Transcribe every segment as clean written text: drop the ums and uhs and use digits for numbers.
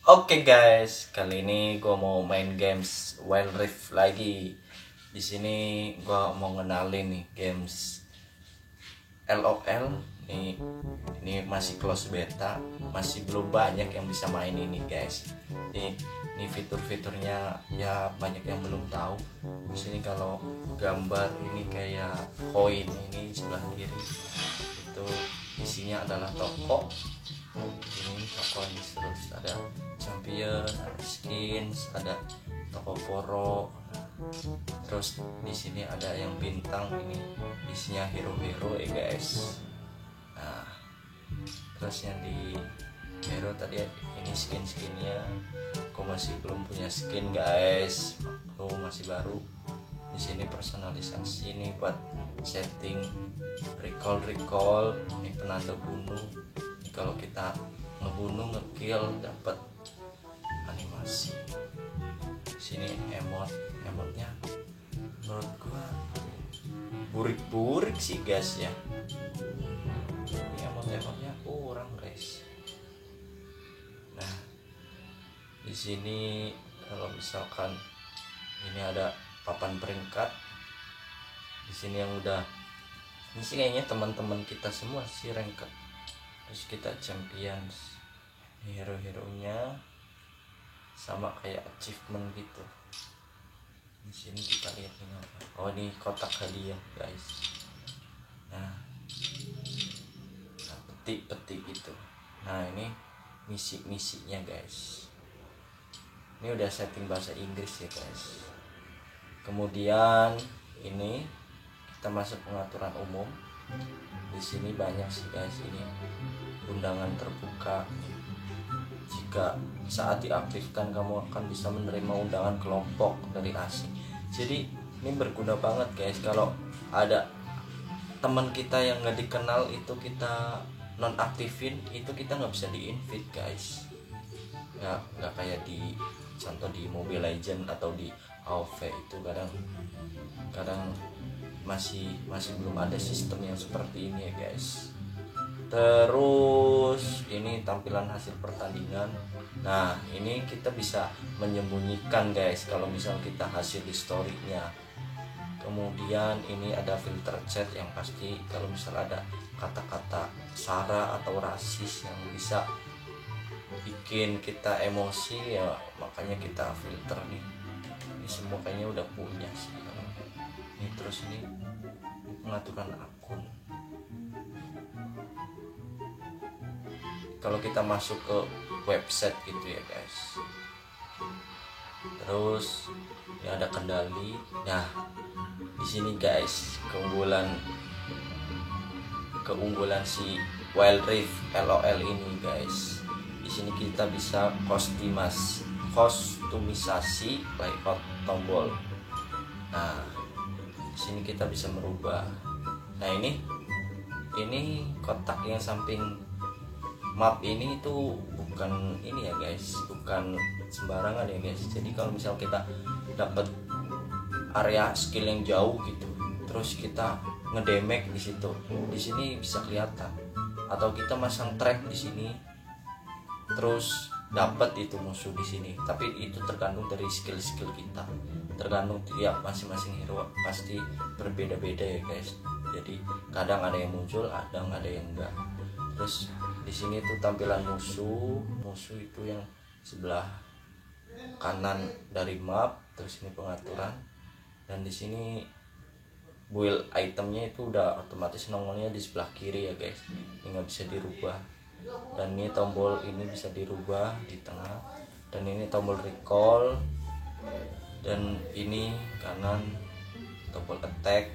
Oke guys, kali ini gue mau main games Wild Rift lagi. Di sini gue mau ngenalin nih games LOL. Ini masih close beta, masih belum banyak yang bisa main ini guys. Ini fitur-fiturnya ya banyak yang belum tahu. Di sini kalau gambar ini kayak koin ini sebelah kiri itu isinya adalah toko. Ini toko ini terus ada champion, ada skins, ada toko poro. Terus di sini ada yang bintang, ini isinya hero-hero ya guys. Nah, terus yang di hero tadi ini skin-skinnya. Aku masih belum punya skin guys. Aku masih baru. Di sini personalisasi ini buat setting recall. Ini penanda bunuh. Ini kalau kita ngebunuh, ngekill dapat animasi. Sini emotnya menurut gua burik sih guys ya. Ini emotnya kurang guys. Nah, di sini kalau misalkan ini ada papan peringkat. Di sini yang udah ini sih kayaknya teman-teman kita semua sih ranked. Terus kita champions. Ini hero-heronya sama kayak achievement gitu. Di sini kita lihat ini apa. Oh, ini kotak hadiah guys. Nah peti gitu. Nah, ini misinya guys. Ini udah setting bahasa Inggris ya guys. Kemudian ini kita masuk pengaturan umum. Di sini banyak sih guys, ini undangan terbuka. Jika saat diaktifkan kamu akan bisa menerima undangan kelompok dari asing. Jadi ini berguna banget guys. Kalau ada teman kita yang nggak dikenal itu kita nonaktifin, itu kita nggak bisa di-invite guys. Nggak kayak di contoh di Mobile Legend atau di AoV itu kadang masih belum ada sistem yang seperti ini ya guys. Terus ini tampilan hasil pertandingan. Nah, ini kita bisa menyembunyikan guys kalau misal kita hasil historinya. Kemudian ini ada filter chat yang pasti kalau misal ada kata-kata sara atau rasis yang bisa bikin kita emosi ya, makanya kita filter nih. Ini semua kayaknya udah punya sih. Ini terus ini pengaturan akun. Kalau kita masuk ke website gitu ya guys. Terus ya ada kendali. Nah, di sini guys keunggulan si Wild Rift LOL ini guys. Di sini kita bisa kostumisasi layout tombol. Nah, di sini kita bisa merubah. Nah, ini kotak yang samping map ini itu bukan ini ya guys, bukan sembarangan ya guys. Jadi kalau misal kita dapat area skill yang jauh gitu, terus kita ngedamage di situ, di sini bisa kelihatan. Atau kita masang track di sini, terus dapat itu musuh di sini. Tapi itu tergantung dari skill kita, tergantung tiap masing-masing hero pasti berbeda-beda ya guys. Jadi kadang ada yang muncul, kadang ada yang enggak. Terus di sini tuh tampilan musuh itu yang sebelah kanan dari map. Terus ini pengaturan, dan di sini build itemnya itu udah otomatis nongolnya di sebelah kiri ya guys. Ini nggak bisa dirubah. Dan ini tombol ini bisa dirubah di tengah, dan ini tombol recall, dan ini kanan tombol attack.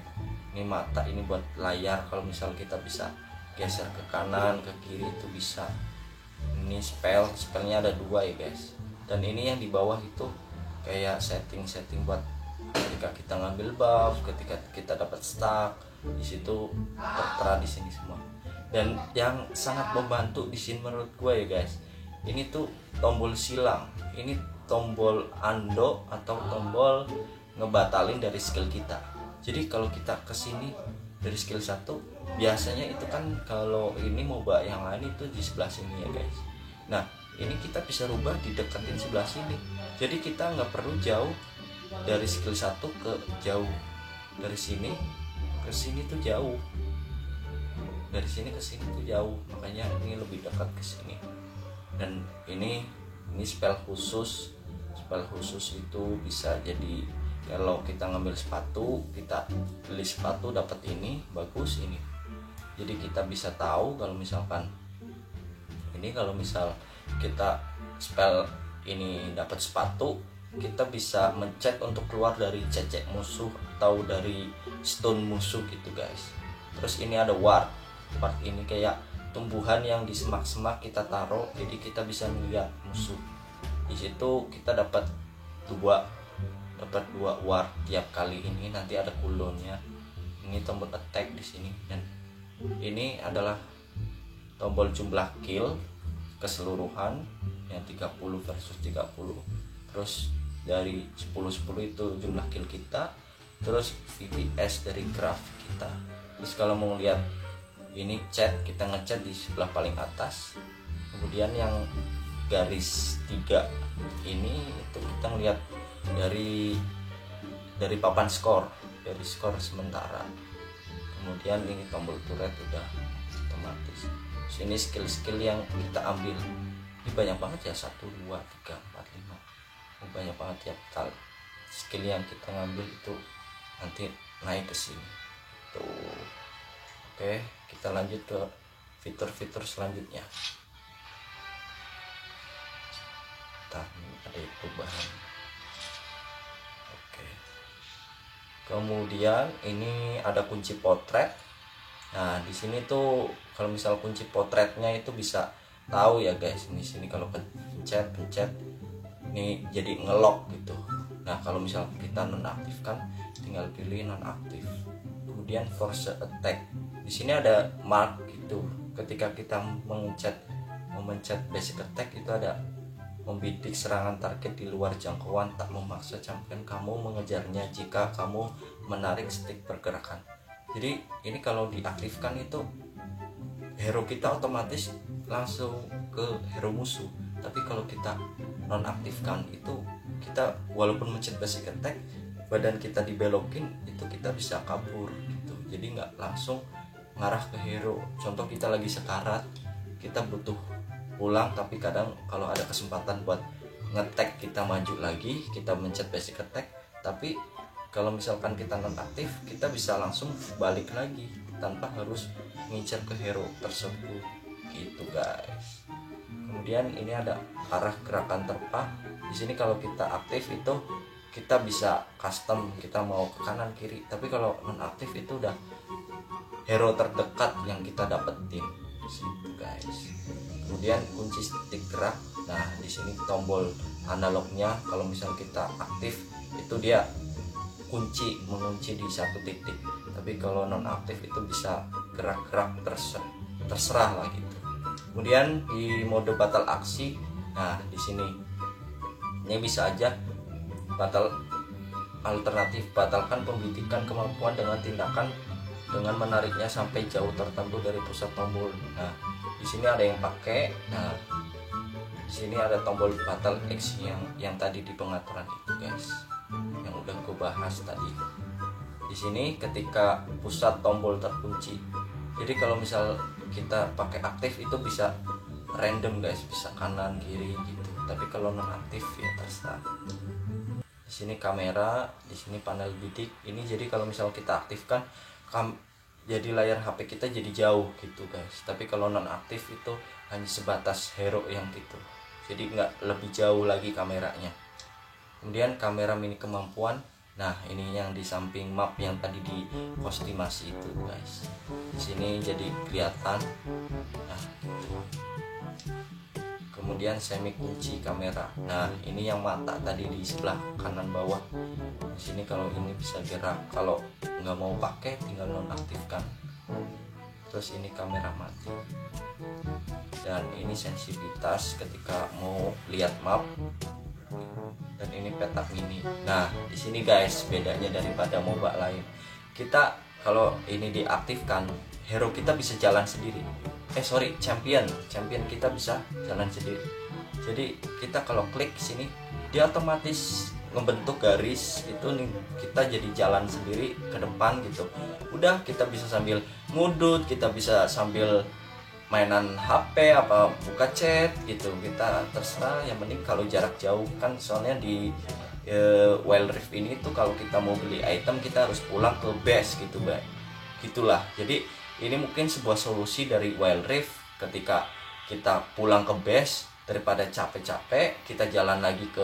Ini mata, ini buat layar kalau misal kita bisa geser ke kanan ke kiri itu bisa. Ini spellnya ada 2 ya guys. Dan ini yang di bawah itu kayak setting buat ketika kita ngambil buff, ketika kita dapat stack, di situ tertera di sini semua. Dan yang sangat membantu di sini menurut gue ya guys, ini tuh tombol silang. Ini tombol undo atau tombol ngebatalin dari skill kita. Jadi kalau kita kesini dari skill 1, biasanya itu kan kalau ini MOBA yang lain itu di sebelah sini ya guys. Nah, ini kita bisa rubah dideketin sebelah sini. Jadi kita nggak perlu jauh dari skill 1 ke jauh, dari sini ke sini tuh jauh, dari sini ke sini tuh jauh, makanya ini lebih dekat ke sini. Dan ini spell khusus. Spell khusus itu bisa jadi kalau kita ngambil sepatu, kita beli sepatu dapat ini bagus ini. Jadi kita bisa tahu kalau misalkan ini, kalau misal kita spell ini dapat sepatu, kita bisa mencet untuk keluar dari cecek musuh atau dari stone musuh gitu guys. Terus ini ada ward ini kayak tumbuhan yang di semak-semak kita taruh, jadi kita bisa melihat musuh. Di situ kita dapat dua ward tiap kali. Ini nanti ada cooldownnya. Ini tombol attack di sini, dan ini adalah tombol jumlah kill keseluruhan yang 30 versus 30. Terus dari 10-10 itu jumlah kill kita, terus VPS dari graph kita. Terus kalau mau lihat ini chat, kita ngechat di sebelah paling atas. Kemudian yang garis 3 ini itu kita ngelihat dari papan skor, dari skor sementara. Kemudian ini tombol turret udah otomatis. Terus ini skill-skill yang kita ambil. Ini banyak banget ya, 1, 2, 3, 4, 5. Banyak banget ya, skill yang kita ngambil itu nanti naik ke sini tuh. Oke, kita lanjut ke fitur-fitur selanjutnya. Ada perubahan. Oke, kemudian ini ada kunci potret. Nah di sini tuh kalau misal kunci potretnya itu bisa tahu ya guys. Di sini kalau pencet ini jadi ngelok gitu. Nah kalau misal kita nonaktifkan, tinggal pilih nonaktif. Kemudian force attack, di sini ada mark gitu. Ketika kita memencet basic attack itu ada membidik serangan target di luar jangkauan, tak memaksa champion kamu mengejarnya jika kamu menarik stick pergerakan. Jadi ini kalau diaktifkan itu hero kita otomatis langsung ke hero musuh. Tapi kalau kita nonaktifkan itu, kita walaupun mencet basic attack, badan kita dibelokin, itu kita bisa kabur gitu. Jadi nggak langsung ngarah ke hero. Contoh kita lagi sekarat, kita butuh pulang, tapi kadang kalau ada kesempatan buat ngetek, kita maju lagi, kita mencet basic attack. Tapi kalau misalkan kita nonaktif, kita bisa langsung balik lagi tanpa harus ngincer ke hero tersebut gitu guys. Kemudian ini ada arah gerakan terpak. Di sini kalau kita aktif itu kita bisa custom, kita mau ke kanan kiri. Tapi kalau nonaktif itu udah hero terdekat yang kita dapetin gitu guys. Kemudian kunci stick gerak. Nah di sini tombol analognya kalau misal kita aktif itu dia mengunci di satu titik. Tapi kalau nonaktif itu bisa gerak-gerak terserah lah gitu. Kemudian di mode batal aksi, nah di sini ini bisa aja alternatif batalkan pembidikan kemampuan dengan tindakan dengan menariknya sampai jauh tertentu dari pusat tombol. Nah di sini ada yang pakai. Nah di sini ada tombol batal X yang tadi di pengaturan itu guys, yang udah gue bahas tadi. Di sini ketika pusat tombol terkunci, jadi kalau misal kita pakai aktif itu bisa random guys, bisa kanan kiri gitu. Tapi kalau non aktif ya terserah. Di sini kamera, di sini panel bidik. Ini jadi kalau misal kita aktifkan jadi layar HP kita jadi jauh gitu guys. Tapi kalau non aktif itu hanya sebatas hero yang gitu, jadi nggak lebih jauh lagi kameranya. Kemudian kamera mini kemampuan. Nah ini yang di samping map yang tadi di kostimasi itu guys. Di sini jadi kelihatan. Nah gitu. Kemudian semi kunci kamera. Nah ini yang mata tadi di sebelah kanan bawah. Di sini kalau ini bisa gerak, kalau nggak mau pakai tinggal nonaktifkan. Terus ini kamera mati. Dan ini sensitivitas ketika mau lihat map. Dan ini peta mini. Nah di sini guys bedanya daripada MOBA lain, kita kalau ini diaktifkan, hero kita bisa jalan sendiri. Champion kita bisa jalan sendiri. Jadi kita kalau klik sini dia otomatis ngebentuk garis itu nih, kita jadi jalan sendiri ke depan gitu. Udah kita bisa sambil ngudut, kita bisa sambil mainan HP apa buka chat gitu, kita terserah. Yang penting kalau jarak jauh kan, soalnya di Wild Rift ini tuh kalau kita mau beli item kita harus pulang ke base gitu, Mbak. Gitulah. Jadi ini mungkin sebuah solusi dari Wild Rift, ketika kita pulang ke base daripada capek-capek kita jalan lagi ke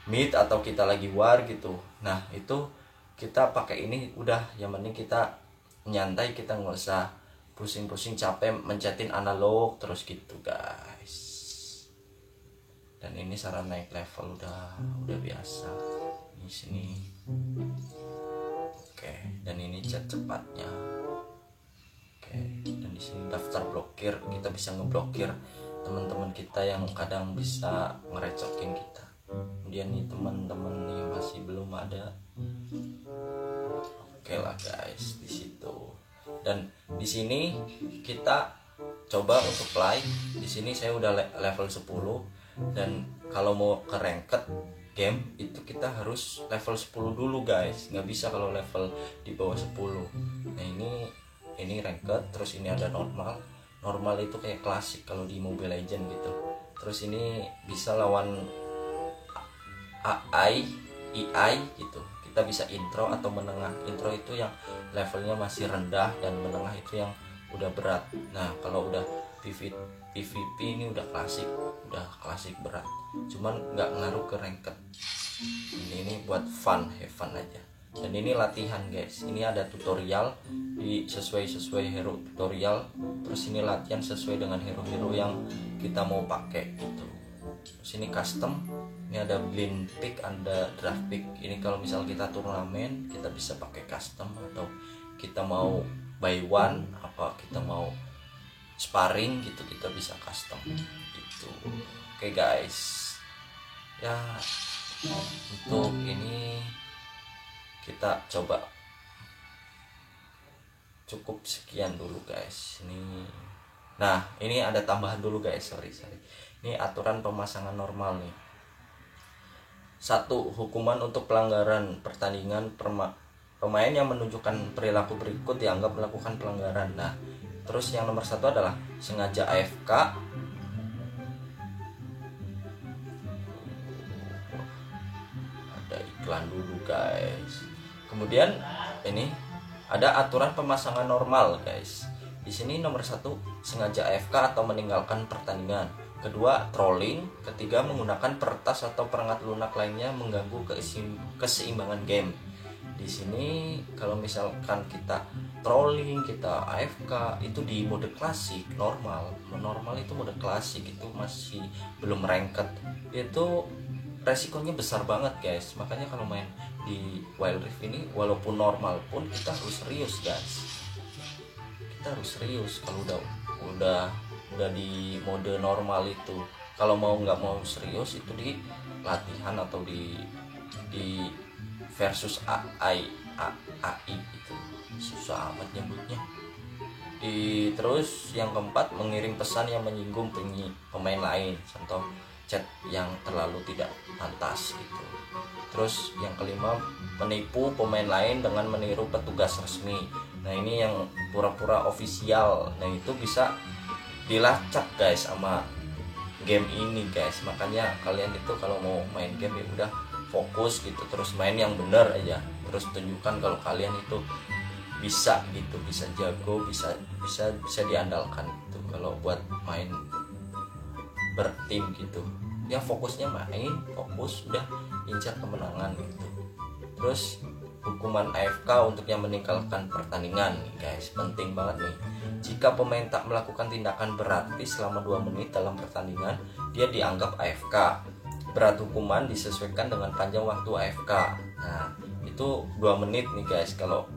mid atau kita lagi war gitu. Nah itu kita pakai ini udah, yang penting kita nyantai, kita nggak usah pusing-pusing capek mencetin analog terus gitu guys. Dan ini saran naik level udah biasa di sini. Oke, dan ini chat cepatnya. Oke, dan di sini daftar blokir, kita bisa ngeblokir teman-teman kita yang kadang bisa ngerecokin kita. Kemudian nih teman-teman yang masih belum ada, oke lah guys di situ. Dan di sini kita coba untuk play. Di sini saya udah level 10, dan kalau mau ke ranked game itu kita harus level 10 dulu guys. Nggak bisa kalau level di bawah 10. Nah ini ranked, terus ini ada normal. Normal itu kayak klasik kalau di Mobile Legends gitu. Terus ini bisa lawan AI gitu. Kita bisa intro atau menengah. Intro itu yang levelnya masih rendah, dan menengah itu yang udah berat. Nah kalau udah PvP ini udah klasik berat, cuman nggak ngaruh ke ranked. Ini buat have fun aja. Dan ini latihan guys, ini ada tutorial di sesuai hero tutorial. Terus ini latihan sesuai dengan hero-hero yang kita mau pakai gitu. Terus ini custom, ini ada blind pick, ada draft pick. Ini kalau misal kita turnamen kita bisa pakai custom, atau kita mau buy one apa kita mau sparring gitu, kita bisa custom gitu. Oke guys, ya untuk ini kita coba cukup sekian dulu guys. Nah ini ada tambahan dulu guys, sorry. Ini aturan pemasangan normal nih. 1. Hukuman untuk pelanggaran pertandingan. Pemain yang menunjukkan perilaku berikut dianggap melakukan pelanggaran. Nah terus yang nomor 1 adalah sengaja AFK, ada iklan dulu guys. Kemudian ini ada aturan pemasangan normal guys. Di sini nomor 1 sengaja AFK atau meninggalkan pertandingan. Kedua, trolling. Ketiga, menggunakan peretas atau perangkat lunak lainnya mengganggu keseimbangan game. Di sini kalau misalkan kita trolling, kita AFK itu di mode klasik, normal itu mode klasik, itu masih belum ranked. Itu resikonya besar banget guys. Makanya kalau main di Wild Rift ini walaupun normal pun kita harus serius guys. Kita harus serius kalau udah di mode normal itu. Kalau nggak mau serius itu di latihan atau di versus AI itu susah amat nyebutnya. Terus yang keempat, mengirim pesan yang menyinggung pemain lain, contoh chat yang terlalu tidak pantas gitu. Terus yang kelima, menipu pemain lain dengan meniru petugas resmi. Nah ini yang pura-pura ofisial. Nah itu bisa dilacak guys sama game ini guys. Makanya kalian itu kalau mau main game ya udah fokus gitu, terus main yang benar aja, terus tunjukkan kalau kalian itu bisa gitu, bisa jago, bisa diandalkan gitu. Kalau buat main bertim gitu ya fokusnya main, fokus udah incar kemenangan gitu. Terus hukuman AFK untuk yang meninggalkan pertandingan nih guys, penting banget nih. Jika pemain tak melakukan tindakan berarti selama 2 menit dalam pertandingan, dia dianggap AFK. Berat hukuman disesuaikan dengan panjang waktu AFK. Nah itu 2 menit nih guys. Kalau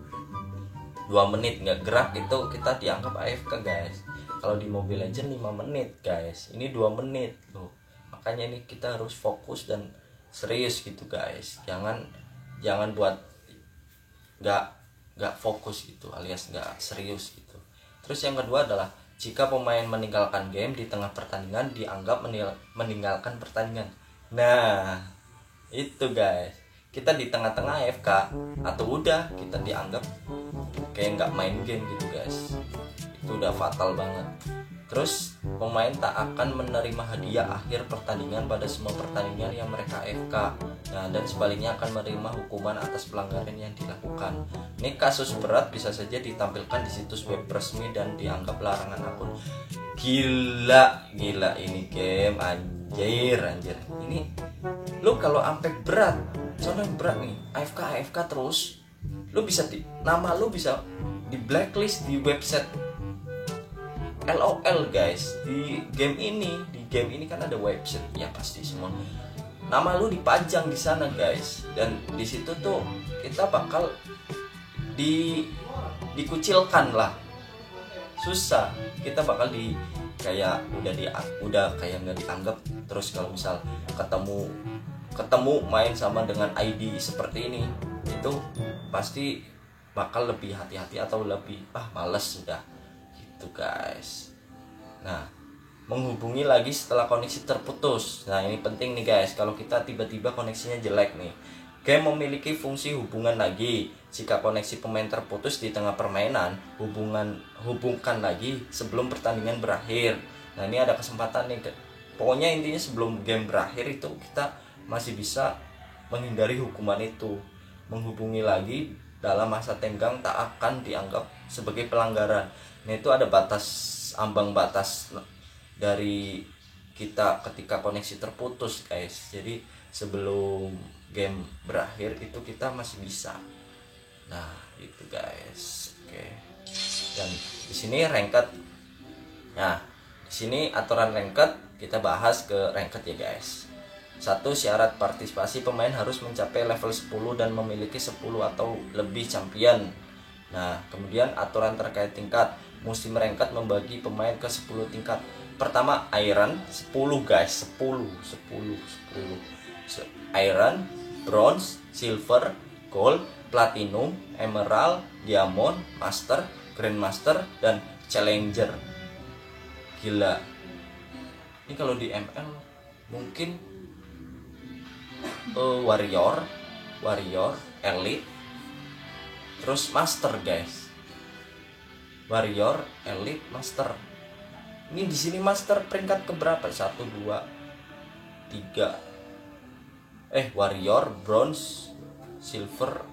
2 menit nggak gerak itu kita dianggap AFK guys. Kalau di Mobile Legends 5 menit guys, ini 2 menit loh. Makanya ini kita harus fokus dan serius gitu guys. Jangan buat nggak fokus gitu, alias nggak serius gitu. Terus yang kedua adalah Jika pemain meninggalkan game di tengah pertandingan dianggap meninggalkan pertandingan. Nah, itu guys. Kita di tengah-tengah AFK atau udah kita dianggap kayak nggak main game gitu guys. Itu udah fatal banget. Terus pemain tak akan menerima hadiah akhir pertandingan pada semua pertandingan yang mereka AFK. Nah, dan sebaliknya akan menerima hukuman atas pelanggaran yang dilakukan. Ini kasus berat bisa saja ditampilkan di situs web resmi dan dianggap larangan akun. Gila ini game anjir. Ini lu kalau sampai berat, contoh yang berat nih, AFK terus, lu bisa nama lu bisa di blacklist di website LOL guys. Di game ini kan ada website ya, pasti semua nama lu dipajang di sana guys, dan di situ tuh kita bakal dikucilkan lah, susah, kita bakal udah kayak nggak dianggap. Terus kalau misal ketemu main sama dengan ID seperti ini, itu pasti bakal lebih hati-hati atau lebih males sudah gitu guys. Nah, menghubungi lagi setelah koneksi terputus. Nah, ini penting nih guys, kalau kita tiba-tiba koneksinya jelek nih, game memiliki fungsi hubungan lagi. Jika koneksi pemain terputus di tengah permainan, hubungkan lagi sebelum pertandingan berakhir. Nah, ini ada kesempatan nih, pokoknya intinya sebelum game berakhir itu kita masih bisa menghindari hukuman itu. Menghubungi lagi dalam masa tenggang tak akan dianggap sebagai pelanggaran. Nah, itu ada ambang batas dari kita ketika koneksi terputus guys. Jadi sebelum game berakhir itu kita masih bisa. Nah, itu guys. Oke. Dan di sini ranked. Nah, di sini aturan ranked, kita bahas ke ranked ya guys. 1. Syarat partisipasi pemain harus mencapai level 10 dan memiliki 10 atau lebih champion. Nah, kemudian aturan terkait tingkat. Musim ranked membagi pemain ke 10 tingkat. Pertama Iron 10 guys, 10. Iron, Bronze, Silver, Gold, Platinum, Emerald, Diamond, Master, Grandmaster, dan Challenger. Gila. Ini kalau di ML mungkin Warrior, Elite, terus Master guys. Warrior, Elite, Master. Ini di sini Master peringkat keberapa? 1, 2, 3. Warrior, Bronze, Silver,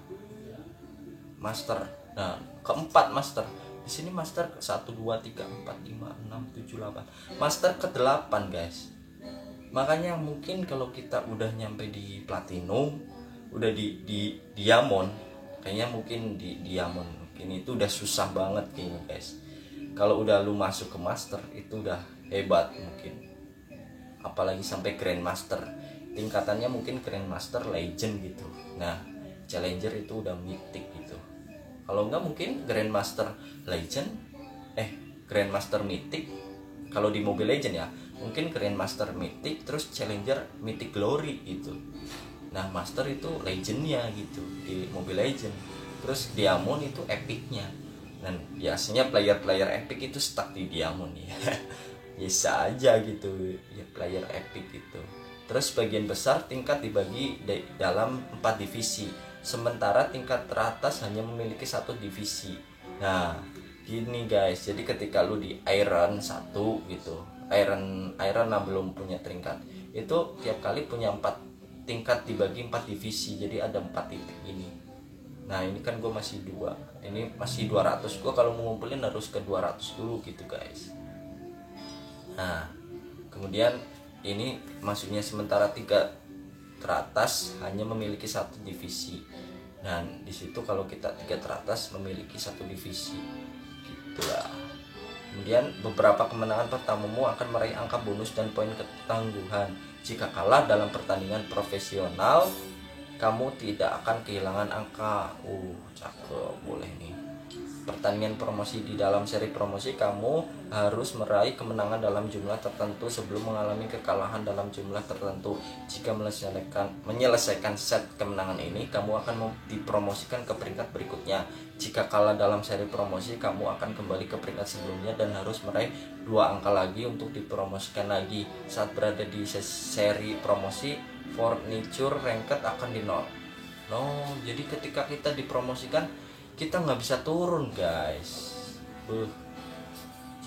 Master. Nah, keempat Master. Di sini Master 1, 2, 3, 4, 5, 6, 7, 8. Master ke-8 guys. Makanya mungkin kalau kita udah nyampe di Platinum, udah di Diamond, kayaknya mungkin di Diamond mungkin itu udah susah banget kayaknya guys. Kalau udah lu masuk ke Master itu udah hebat mungkin. Apalagi sampai Grandmaster. Tingkatannya mungkin Grandmaster, Legend gitu. Nah, Challenger itu udah Mythic gitu. Kalau enggak mungkin Grandmaster, Legend, Grandmaster, Mythic. Kalau di Mobile Legend ya, mungkin Grandmaster, Mythic, terus Challenger, Mythic Glory gitu. Nah, Master itu Legendnya gitu di Mobile Legend. Terus Diamond itu Epicnya. Dan biasanya player epic itu stuck di Diamond ya. Bisa aja gitu ya, player epic gitu. Terus sebagian besar tingkat dibagi dalam 4 divisi, sementara tingkat teratas hanya memiliki 1 divisi. Nah, gini guys, jadi ketika lu di Iron 1 gitu, Iron belum punya tingkat, itu tiap kali punya 4 tingkat dibagi 4 divisi, jadi ada 4 titik ini. Nah, ini kan gue masih 2, ini masih 200. Gue kalau mau ngumpulin harus ke 200 dulu gitu guys. Nah, kemudian ini maksudnya sementara 3 teratas hanya memiliki 1 divisi. Dan disitu kalau kita 3 teratas memiliki 1 divisi gitulah. Kemudian beberapa kemenangan pertamamu akan meraih angka bonus dan poin ketangguhan. Jika kalah dalam pertandingan profesional, kamu tidak akan kehilangan angka. Cakep, boleh nih. pertandingan promosi. Di dalam seri promosi kamu harus meraih kemenangan dalam jumlah tertentu sebelum mengalami kekalahan dalam jumlah tertentu. Jika menyelesaikan set kemenangan ini, kamu akan dipromosikan ke peringkat berikutnya. Jika kalah dalam seri promosi, kamu akan kembali ke peringkat sebelumnya dan harus meraih 2 angka lagi untuk dipromosikan lagi. Saat berada di seri promosi, Furniture Ranked akan di nol. Jadi ketika kita dipromosikan, kita nggak bisa turun, guys.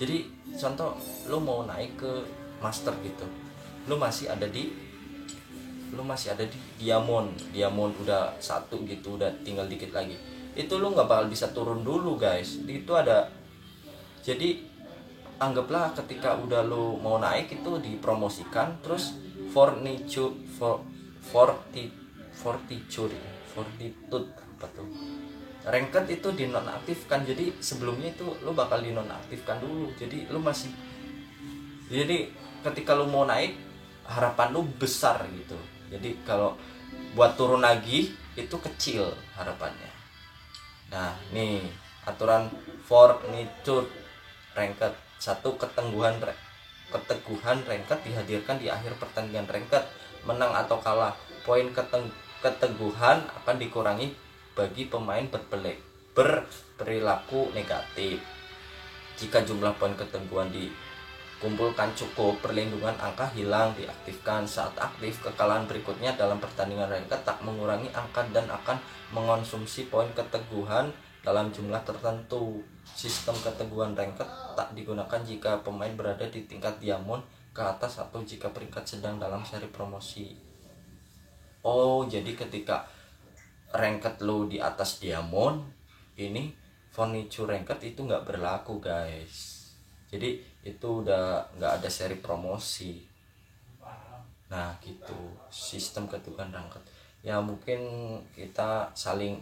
Jadi contoh, lu mau naik ke master gitu, lu masih ada di diamond udah 1 gitu, udah tinggal dikit lagi, itu lu nggak bakal bisa turun dulu, guys. Itu ada, jadi anggaplah ketika udah lu mau naik itu dipromosikan, terus Fortitude apa tuh, Ranked itu dinonaktifkan. Jadi sebelumnya itu lu bakal dinonaktifkan dulu. Jadi ketika lu mau naik, harapan lu besar gitu. Jadi kalau buat turun lagi itu kecil harapannya. Nah, nih aturan Furniture Ranked. 1. Keteguhan Ranked dihadirkan di akhir pertandingan Ranked. Menang atau kalah, poin keteguhan akan dikurangi bagi pemain berperilaku negatif. Jika jumlah poin keteguhan dikumpulkan cukup, perlindungan angka hilang diaktifkan. Saat aktif, kekalahan berikutnya dalam pertandingan Ranked tak mengurangi angka dan akan mengonsumsi poin keteguhan dalam jumlah tertentu. Sistem keteguhan Ranked tak digunakan jika pemain berada di tingkat diamond ke atas atau jika peringkat sedang dalam seri promosi. Jadi ketika Ranked lo di atas diamond, ini Furniture Ranked itu nggak berlaku, guys. Jadi itu udah nggak ada seri promosi. Nah gitu sistem keteguhan Ranked. Ya mungkin kita saling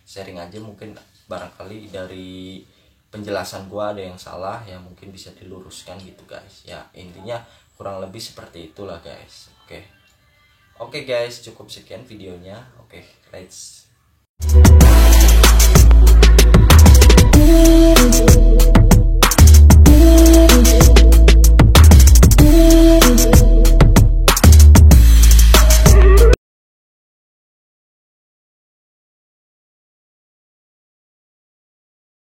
sharing aja, mungkin barangkali dari penjelasan gua ada yang salah, ya mungkin bisa diluruskan gitu, guys. Ya intinya kurang lebih seperti itulah, guys. Oke guys, cukup sekian videonya. Let's